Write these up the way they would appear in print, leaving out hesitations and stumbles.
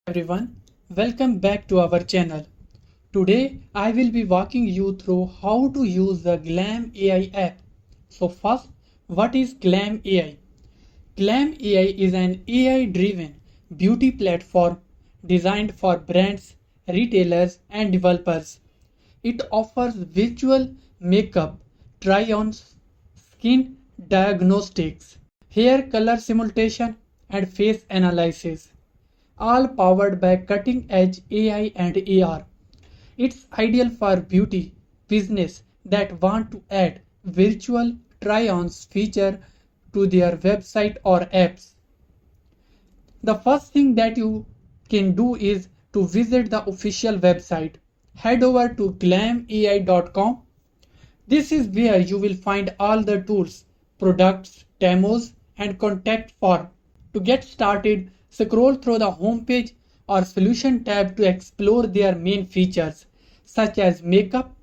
Everyone, welcome back to our channel. Today I will be walking you through how to use the Glam AI app. So first, what is Glam AI? Glam AI is an AI-driven beauty platform designed for brands, retailers and developers. It offers visual makeup, try-ons, skin diagnostics, hair color simulation and face analysis, all powered by cutting-edge AI and AR. It's ideal for beauty business that want to add virtual try-ons feature to their website or apps. The first thing that you can do is to visit the official website. Head over to glamai.com. This is where you will find all the tools, products, demos, and contact form. To get started, scroll through the homepage or solution tab to explore their main features such as makeup,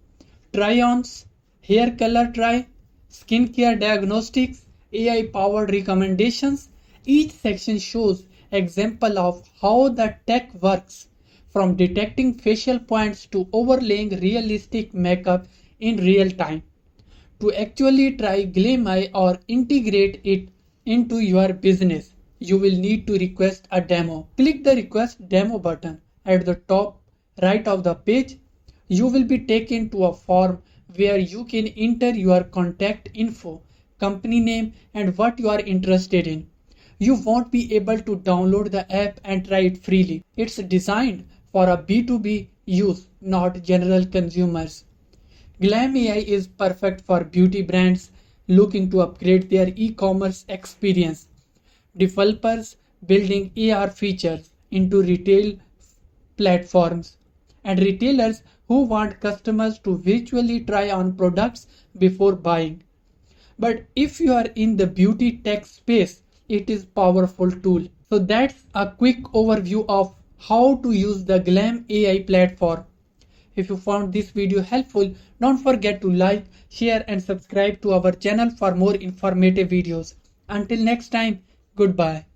try-ons, hair color try, skincare diagnostics, AI-powered recommendations. Each section shows example of how the tech works, from detecting facial points to overlaying realistic makeup in real time. To actually try Glam AI or integrate it into your business, you will need to request a demo. Click the request demo button at the top right of the page. You will be taken to a form where you can enter your contact info, company name and what you are interested in. You won't be able to download the app and try it freely. It's designed for a B2B use, not general consumers. Glam AI is perfect for beauty brands looking to upgrade their e-commerce experience, developers building AR features into retail platforms, and retailers who want customers to virtually try on products before buying. But if you are in the beauty tech space, it is a powerful tool. So that's a quick overview of how to use the Glam AI platform. If you found this video helpful, don't forget to like, share and subscribe to our channel for more informative videos. Until next time, goodbye.